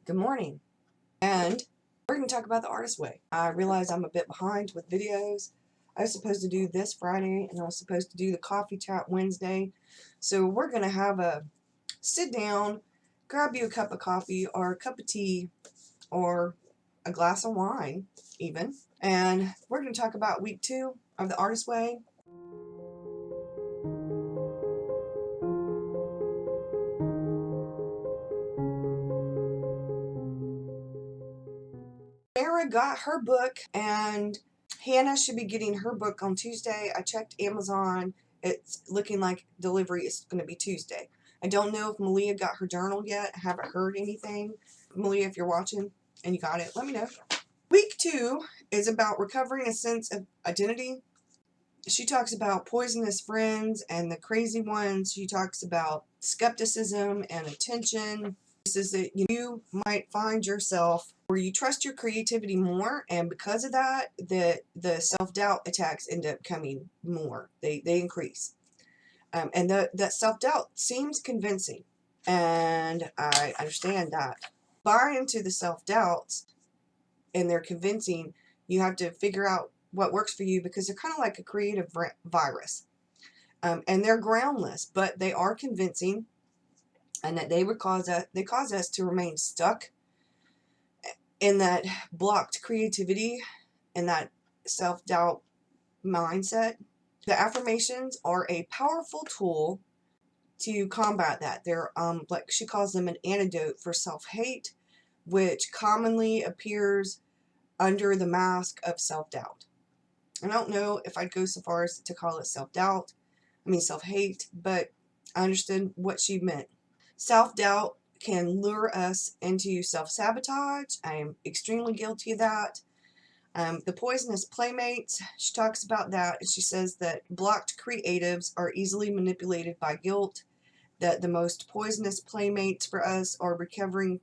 Good morning, and we're going to talk about the artist way. I realize I'm a bit behind with videos. I was supposed to do this Friday, and I was supposed to do the coffee chat Wednesday. So we're going to have a sit down, grab you a cup of coffee or a cup of tea or a glass of wine even, and we're going to talk about week 2 of the artist way. Mara got her book, and Hannah should be getting her book on Tuesday. I checked Amazon. It's looking like delivery is going to be Tuesday. I don't know if Malia got her journal yet. I haven't heard anything. Malia, if you're watching and you got it, let me know. Week 2 is about recovering a sense of identity. She talks about poisonous friends and the crazy ones. She talks about skepticism and attention. She says that you might find yourself where you trust your creativity more, and because of that, the self-doubt attacks end up coming more. They increase. And that self-doubt seems convincing, and I understand that. Buy into the self-doubts, and they're convincing. You have to figure out what works for you, because they're kind of like a creative virus. And they're groundless, but they are convincing, and that they cause us to remain stuck in that blocked creativity and that self-doubt mindset. The affirmations are a powerful tool to combat that. They're like she calls them an antidote for self-hate, which commonly appears under the mask of self-doubt. I don't know if I'd go so far as to call it self-hate, but I understood what she meant. Self-doubt can lure us into self-sabotage. I am extremely guilty of that. The poisonous playmates, she talks about that. She says that blocked creatives are easily manipulated by guilt, that the most poisonous playmates for us are recovering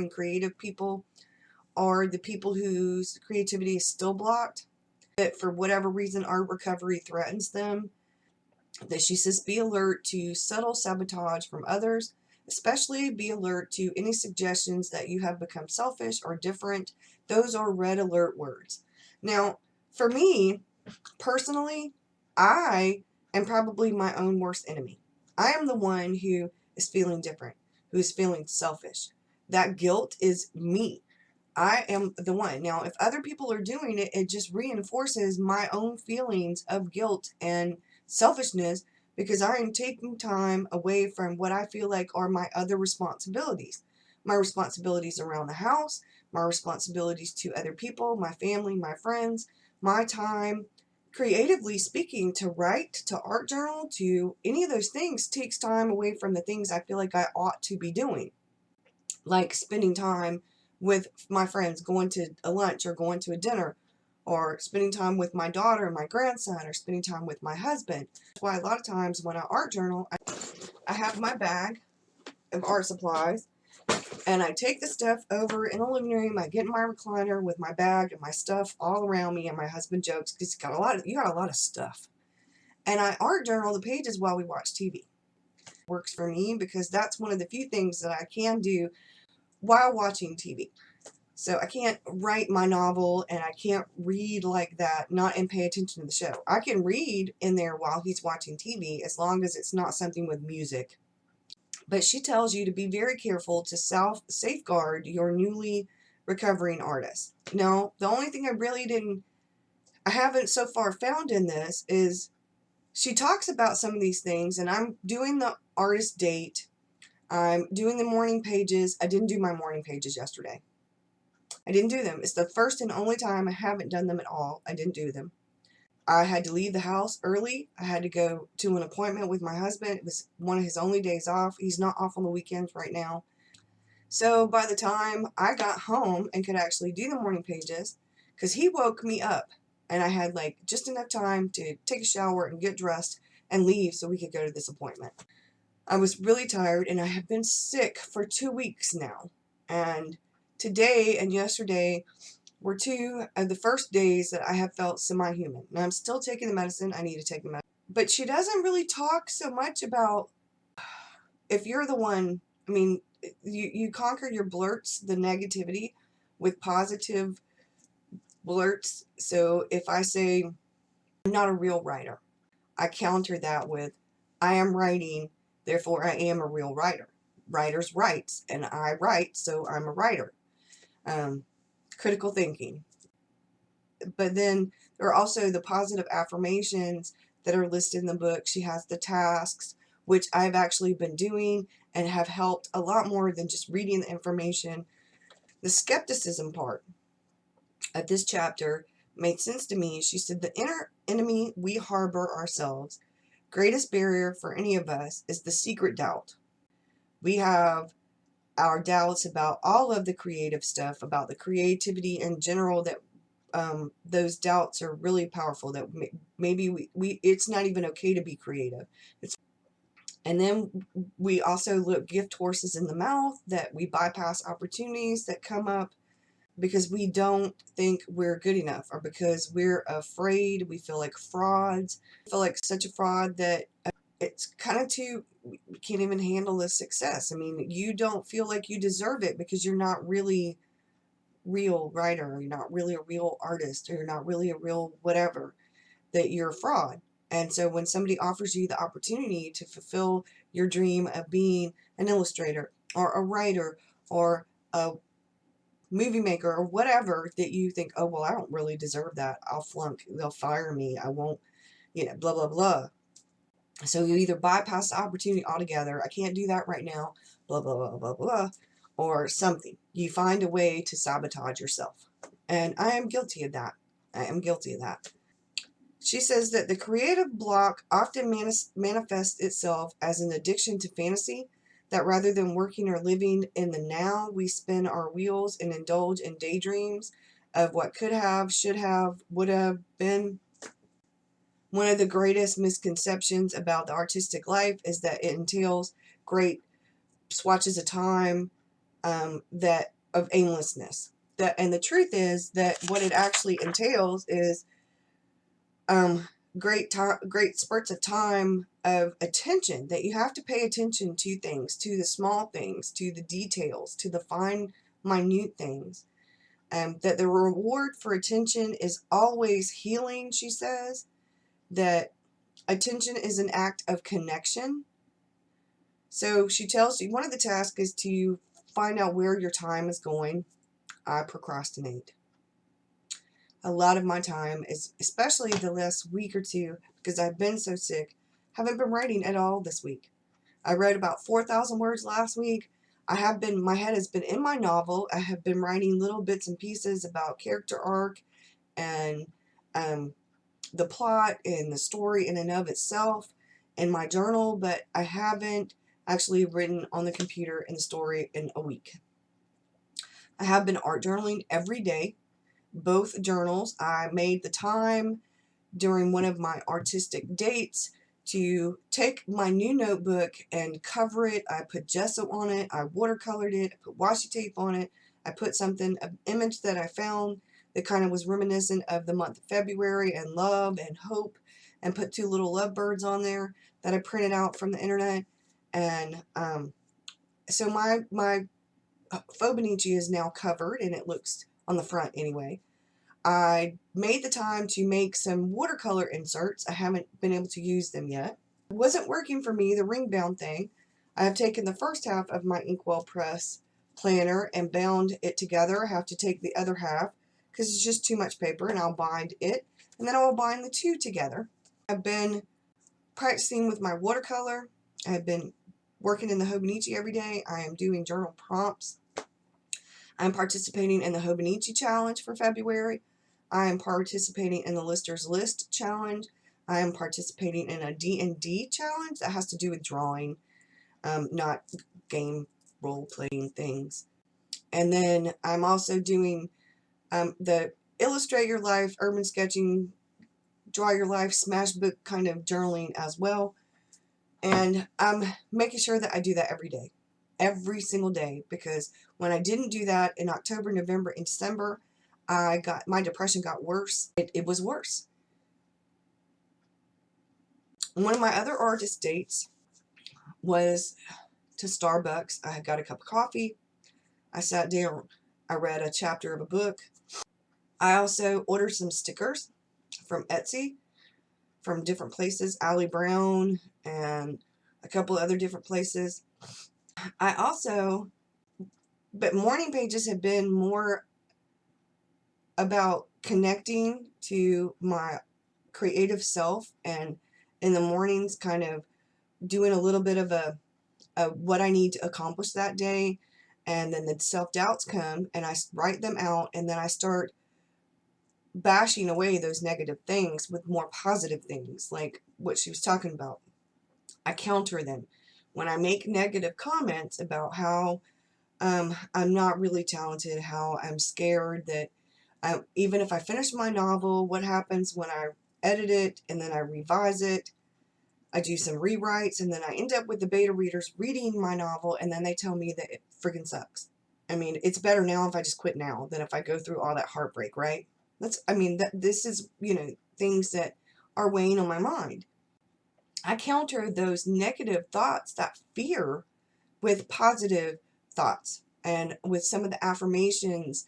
creative people, are the people whose creativity is still blocked, that for whatever reason our recovery threatens them. That she says be alert to subtle sabotage from others, especially be alert to any suggestions that you have become selfish or different. Those are red alert words. Now, for me, personally, I am probably my own worst enemy. I am the one who is feeling different, who is feeling selfish. That guilt is me. I am the one. Now, if other people are doing it, it just reinforces my own feelings of guilt and selfishness, because I am taking time away from what I feel like are my other responsibilities. My responsibilities around the house, my responsibilities to other people, my family, my friends, my time creatively speaking, to write, to art journal, to any of those things takes time away from the things I feel like I ought to be doing, like spending time with my friends, going to a lunch or going to a dinner, or spending time with my daughter and my grandson, or spending time with my husband. That's why a lot of times when I art journal, I have my bag of art supplies, and I take the stuff over in the living room. I get in my recliner with my bag and my stuff all around me, and my husband jokes because you got a lot of stuff. And I art journal the pages while we watch TV. Works for me because that's one of the few things that I can do while watching TV. So I can't write my novel, and I can't read like that, and pay attention to the show. I can read in there while he's watching TV, as long as it's not something with music. But she tells you to be very careful to safeguard your newly recovering artist. Now, the only thing I haven't so far found in this is she talks about some of these things, and I'm doing the artist date. I'm doing the morning pages. I didn't do my morning pages yesterday. I didn't do them. It's the first and only time I haven't done them at all. I didn't do them. I had to leave the house early. I had to go to an appointment with my husband. It was one of his only days off. He's not off on the weekends right now. So by the time I got home and could actually do the morning pages, because he woke me up, and I had like just enough time to take a shower and get dressed and leave so we could go to this appointment. I was really tired, and I have been sick for 2 weeks now. And today and yesterday were 2 of the first days that I have felt semi-human. Now, I'm still taking the medicine. I need to take the medicine. But she doesn't really talk so much about if you're the one. I mean, you conquer your blurts, the negativity, with positive blurts. So if I say, I'm not a real writer, I counter that with, I am writing, therefore I am a real writer. Writers writes, and I write, so I'm a writer. Critical thinking. But then there are also the positive affirmations that are listed in the book. She has the tasks, which I've actually been doing and have helped a lot more than just reading the information. The skepticism part of this chapter made sense to me. She said, the inner enemy we harbor ourselves, greatest barrier for any of us, is the secret doubt. We have our doubts about all of the creative stuff, about the creativity in general, that those doubts are really powerful, that maybe we it's not even okay to be creative. And then we also look gift horses in the mouth, that we bypass opportunities that come up because we don't think we're good enough, or because we're afraid, we feel like frauds. We feel like such a fraud that it's kind of we can't even handle the success. I mean, you don't feel like you deserve it because you're not really real writer, or you're not really a real artist, or you're not really a real whatever, that you're a fraud. And so when somebody offers you the opportunity to fulfill your dream of being an illustrator or a writer or a movie maker or whatever, that you think, oh, well, I don't really deserve that. I'll flunk. They'll fire me. I won't, blah, blah, blah. So you either bypass the opportunity altogether. I can't do that right now. Blah, blah, blah, blah, blah. Or something. You find a way to sabotage yourself. And I am guilty of that. I am guilty of that. She says that the creative block often manifests itself as an addiction to fantasy, that rather than working or living in the now, we spin our wheels and indulge in daydreams of what could have, should have, would have been. One of the greatest misconceptions about the artistic life is that it entails great swatches of time, that of aimlessness. And the truth is that what it actually entails is great spurts of time of attention, that you have to pay attention to things, to the small things, to the details, to the fine, minute things. That the reward for attention is always healing, she says. That attention is an act of connection. So she tells you one of the tasks is to find out where your time is going. I procrastinate. A lot of my time is, especially the last week or two, because I've been so sick, haven't been writing at all this week. I wrote about 4,000 words last week. My head has been in my novel. I have been writing little bits and pieces about character arc and the plot and the story in and of itself in my journal, but I haven't actually written on the computer in the story in a week. I have been art journaling every day. Both journals. I made the time during one of my artistic dates to take my new notebook and cover it. I put gesso on it. I watercolored it. I put washi tape on it. I put an image that I found that kind of was reminiscent of the month of February and love and hope, and put 2 little lovebirds on there that I printed out from the internet. And so my Fauxbonacci is now covered, and it looks on the front anyway. I made the time to make some watercolor inserts. I haven't been able to use them yet. It wasn't working for me, the ring bound thing. I have taken the first half of my Inkwell Press planner and bound it together. I have to take the other half because it's just too much paper, and I'll bind it, and then I will bind the two together. I've been practicing with my watercolor. I've been working in the Hobonichi every day. I am doing journal prompts. I'm participating in the Hobonichi challenge for February. I am participating in the Lister's List challenge. I am participating in a D&D challenge that has to do with drawing, not game role-playing things. And then I'm also doing the Illustrate Your Life, Urban Sketching, Draw Your Life, Smash Book kind of journaling as well. And I'm making sure that I do that every day. Every single day, because when I didn't do that in October, November, and December, my depression got worse. It was worse. One of my other artist dates was to Starbucks. I got a cup of coffee. I sat down. I read a chapter of a book. I also ordered some stickers from Etsy from different places, Allie Brown and a couple other different places. But morning pages have been more about connecting to my creative self, and in the mornings kind of doing a little bit of a what I need to accomplish that day, and then the self-doubts come and I write them out, and then I start bashing away those negative things with more positive things, like what she was talking about. I counter them. When I make negative comments about how I'm not really talented, how I'm scared that even if I finish my novel, what happens when I edit it and then I revise it, I do some rewrites, and then I end up with the beta readers reading my novel, and then they tell me that it friggin' sucks. I mean, it's better now if I just quit now than if I go through all that heartbreak, right? This is, things that are weighing on my mind. I counter those negative thoughts, that fear, with positive thoughts and with some of the affirmations,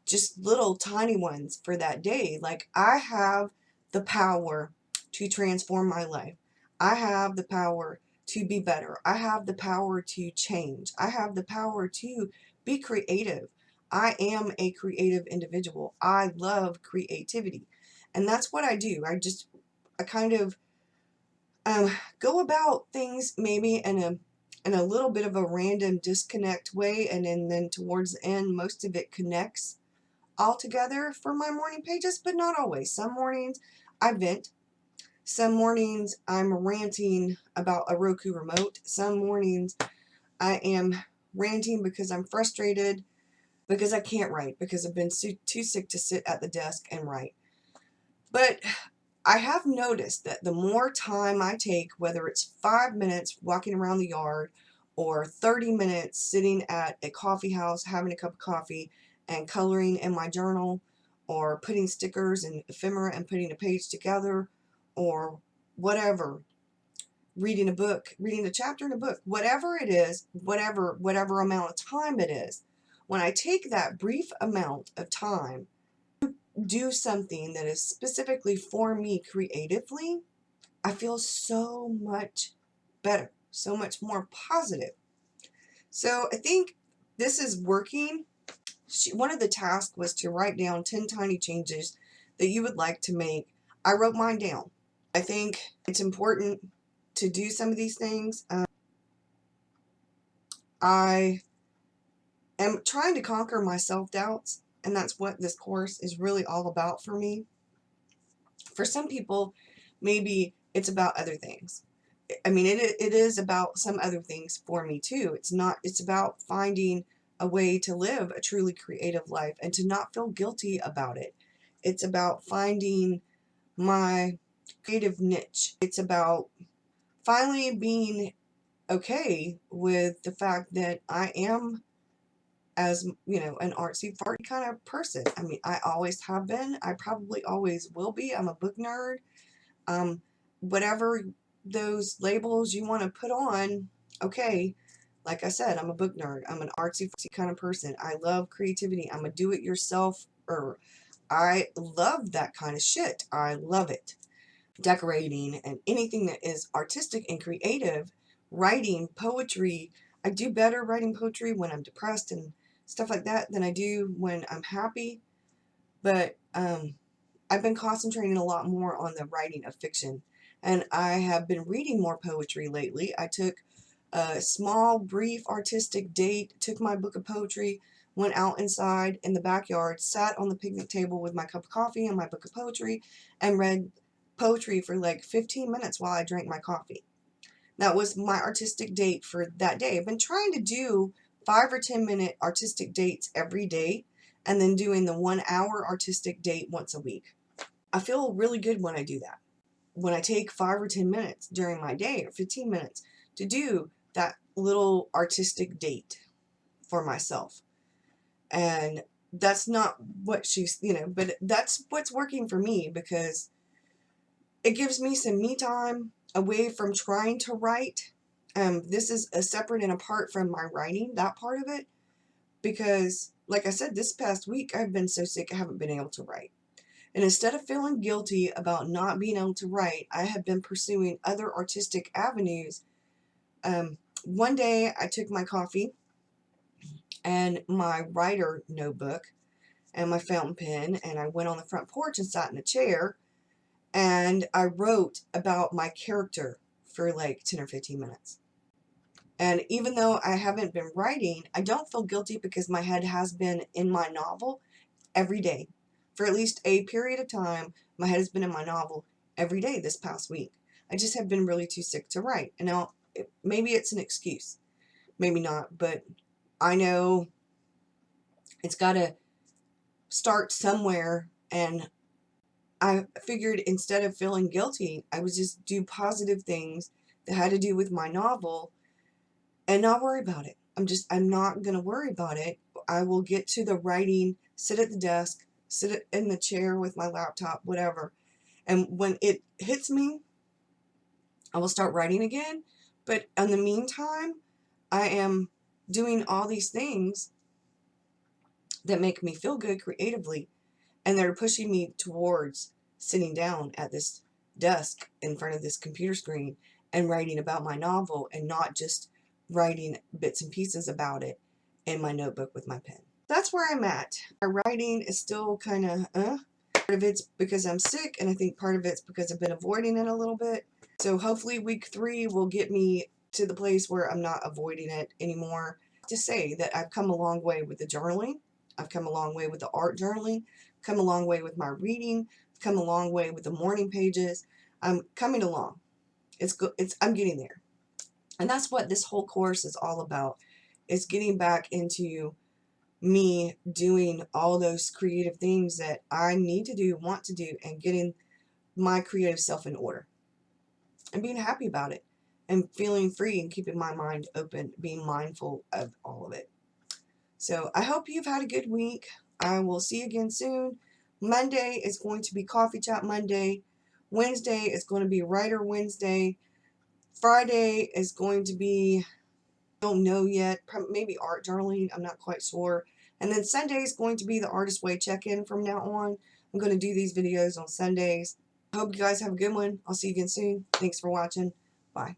just little tiny ones for that day. Like, I have the power to transform my life. I have the power to be better. I have the power to change. I have the power to be creative. I am a creative individual. I love creativity. And that's what I do. I kind of go about things maybe in a little bit of a random disconnect way, and then towards the end, most of it connects all together for my morning pages, but not always. Some mornings I vent. Some mornings I'm ranting about a Roku remote. Some mornings I am ranting because I'm frustrated, because I can't write, because I've been too sick to sit at the desk and write. But I have noticed that the more time I take, whether it's 5 minutes walking around the yard or 30 minutes sitting at a coffee house having a cup of coffee and coloring in my journal, or putting stickers and ephemera and putting a page together, or whatever, reading a book, reading a chapter in a book, whatever it is, whatever amount of time it is, when I take that brief amount of time, do something that is specifically for me creatively, I feel so much better, so much more positive. So I think this is working. One of the tasks was to write down 10 tiny changes that you would like to make. I wrote mine down. I think it's important to do some of these things. I am trying to conquer my self-doubts, and that's what this course is really all about for me. For some people, maybe it's about other things. I mean, it is about some other things for me too. It's about finding a way to live a truly creative life and to not feel guilty about it. It's about finding my creative niche. It's about finally being okay with the fact that I am, as an artsy farty kind of person. I mean, I always have been. I probably always will be. I'm a book nerd. Whatever those labels you want to put on, okay. Like I said, I'm a book nerd. I'm an artsy kind of person. I love creativity. I'm a do-it-yourself, or I love that kind of shit. I love it. Decorating and anything that is artistic and creative, writing, poetry. I do better writing poetry when I'm depressed and stuff like that than I do when I'm happy. But I've been concentrating a lot more on the writing of fiction, and I have been reading more poetry lately. I took a small, brief artistic date, took my book of poetry, went out inside in the backyard, sat on the picnic table with my cup of coffee and my book of poetry, and read poetry for like 15 minutes while I drank my coffee. That was my artistic date for that day. I've been trying to do 5 or 10 minute artistic dates every day, and then doing the 1 hour artistic date once a week. I feel really good when I do that. When I take 5 or 10 minutes during my day, or 15 minutes, to do that little artistic date for myself. And that's not what but that's what's working for me, because it gives me some me time away from trying to write. This is a separate and apart from my writing, that part of it, because, like I said, this past week I've been so sick I haven't been able to write. And instead of feeling guilty about not being able to write, I have been pursuing other artistic avenues. One day I took my coffee and my writer notebook and my fountain pen, and I went on the front porch and sat in a chair, and I wrote about my character for like 10 or 15 minutes. And even though I haven't been writing, I don't feel guilty because my head has been in my novel every day. For at least a period of time, my head has been in my novel every day this past week. I just have been really too sick to write. And now, maybe it's an excuse. Maybe not, but I know it's got to start somewhere, and I figured instead of feeling guilty, I would just do positive things that had to do with my novel and not worry about it. I'm not going to worry about it. I will get to the writing, sit at the desk, sit in the chair with my laptop, whatever. And when it hits me, I will start writing again. But in the meantime, I am doing all these things that make me feel good creatively, and they're pushing me towards sitting down at this desk in front of this computer screen and writing about my novel, and not just writing bits and pieces about it in my notebook with my pen. That's where I'm at. My writing is still kind of, part of it's because I'm sick, and I think part of it's because I've been avoiding it a little bit. So hopefully week 3 will get me to the place where I'm not avoiding it anymore. To say that I've come a long way with the journaling. I've come a long way with the art journaling. Come a long way with my reading. Come a long way with the morning pages. I'm coming along. I'm getting there. And that's what this whole course is all about. It's getting back into me doing all those creative things that I need to do, want to do, and getting my creative self in order. And being happy about it. And feeling free and keeping my mind open, being mindful of all of it. So I hope you've had a good week. I will see you again soon. Monday is going to be Coffee Chat Monday. Wednesday is going to be Writer Wednesday. Friday is going to be, I don't know yet, maybe art journaling. I'm not quite sure. And then Sunday is going to be the Artist Way check-in from now on. I'm going to do these videos on Sundays. I hope you guys have a good one. I'll see you again soon. Thanks for watching. Bye.